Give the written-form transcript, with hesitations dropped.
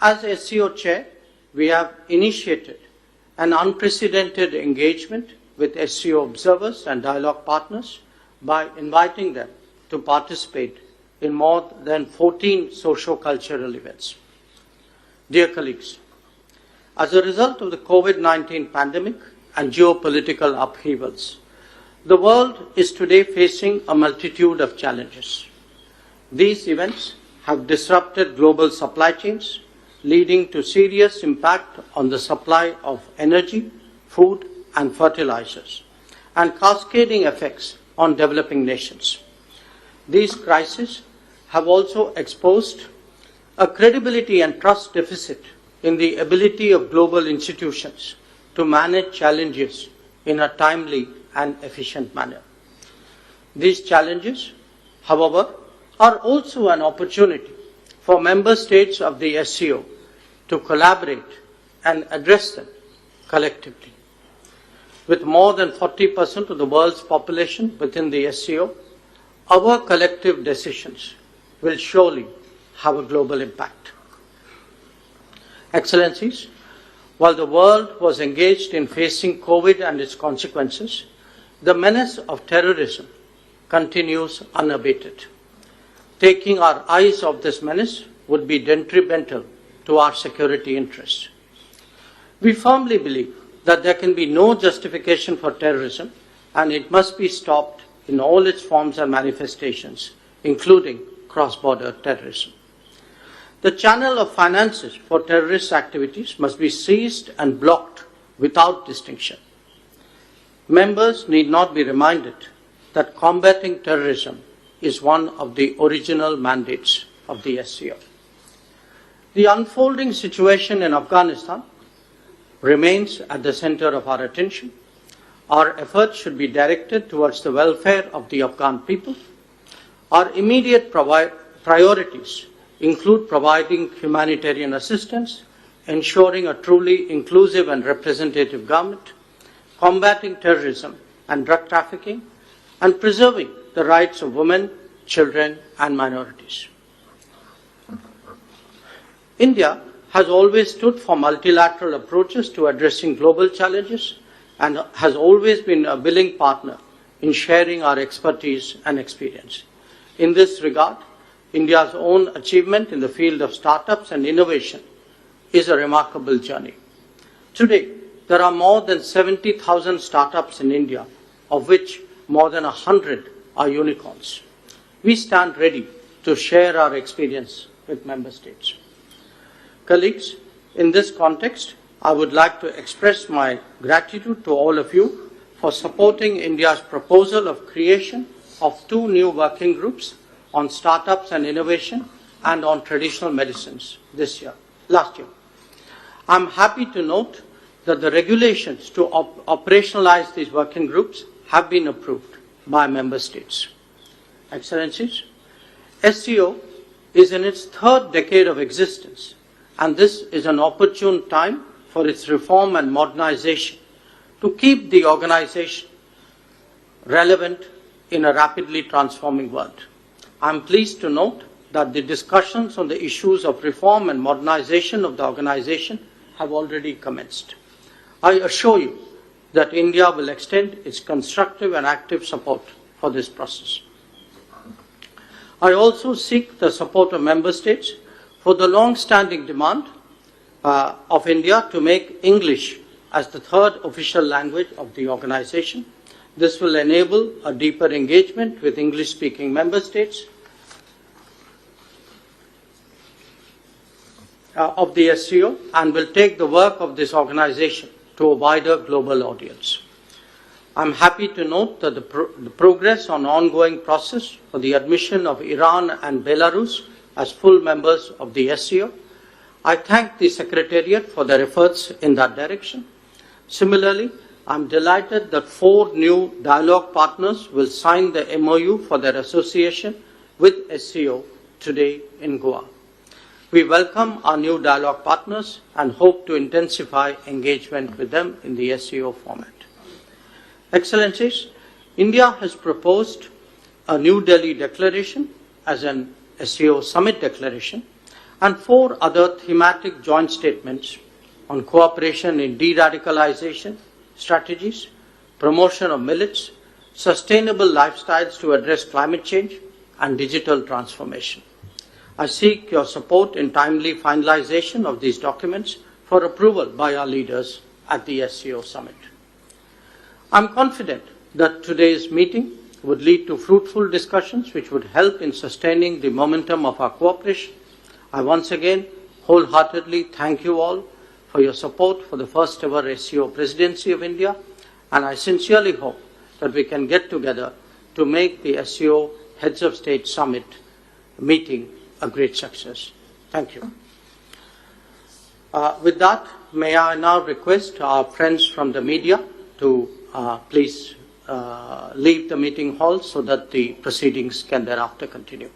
As SCO Chair, we have initiated an unprecedented engagement with SCO observers and dialogue partners by inviting them to participate in more than 14 socio-cultural events. Dear colleagues, as a result of the COVID-19 pandemic and geopolitical upheavals, the world is today facing a multitude of challenges. These events have disrupted global supply chains, leading to serious impact on the supply of energy, food, and fertilizers, and cascading effects on developing nations. These crises have also exposed a credibility and trust deficit in the ability of global institutions to manage challenges in a timely and efficient manner. These challenges, however, are also an opportunity for member states of the SCO to collaborate and address them collectively. With more than 40% of the world's population within the SCO, our collective decisions will surely have a global impact. Excellencies, while the world was engaged in facing COVID and its consequences, the menace of terrorism continues unabated. Taking our eyes off this menace would be detrimental to our security interests. We firmly believe that there can be no justification for terrorism, and it must be stopped in all its forms and manifestations, including cross-border terrorism. The channel of finances for terrorist activities must be seized and blocked without distinction. Members need not be reminded that combating terrorism is one of the original mandates of the SCO. The unfolding situation in Afghanistan remains at the center of our attention. Our efforts should be directed towards the welfare of the Afghan people. Our immediate priorities include providing humanitarian assistance, ensuring a truly inclusive and representative government, combating terrorism and drug trafficking, and preserving the rights of women, children, and minorities. India has always stood for multilateral approaches to addressing global challenges and has always been a willing partner in sharing our expertise and experience. In this regard, India's own achievement in the field of startups and innovation is a remarkable journey. Today, there are more than 70,000 startups in India, of which more than 100 are unicorns. We stand ready to share our experience with member states. Colleagues, in this context, I would like to express my gratitude to all of you for supporting India's proposal of creation of 2 new working groups on startups and innovation and on traditional medicines last year. I'm happy to note that the regulations to operationalize these working groups have been approved by member states. Excellencies, SCO is in its 3rd decade of existence, and this is an opportune time for its reform and modernization to keep the organization relevant in a rapidly transforming world. I'm pleased to note that the discussions on the issues of reform and modernization of the organization have already commenced. I assure you that India will extend its constructive and active support for this process. I also seek the support of member states for the long-standing demand of India to make English as the 3rd official language of the organization. This will enable a deeper engagement with English-speaking member states of the SCO and will take the work of this organization to a wider global audience. I'm happy to note that the progress on ongoing process for the admission of Iran and Belarus as full members of the SCO. I thank the Secretariat for their efforts in that direction. Similarly, I'm delighted that 4 new dialogue partners will sign the MOU for their association with SCO today in Goa. We welcome our new dialogue partners and hope to intensify engagement with them in the SCO format. Excellencies, India has proposed a New Delhi declaration as an SCO summit declaration. and 4 other thematic joint statements on cooperation in de-radicalization strategies, promotion of millets, sustainable lifestyles to address climate change, and digital transformation. I seek your support in timely finalization of these documents for approval by our leaders at the SCO Summit. I'm confident that today's meeting would lead to fruitful discussions which would help in sustaining the momentum of our cooperation. I once again wholeheartedly thank you all for your support for the first ever SCO Presidency of India, and I sincerely hope that we can get together to make the SCO Heads of State Summit meeting a great success. Thank you. With that, may I now request our friends from the media to please leave the meeting hall so that the proceedings can thereafter continue.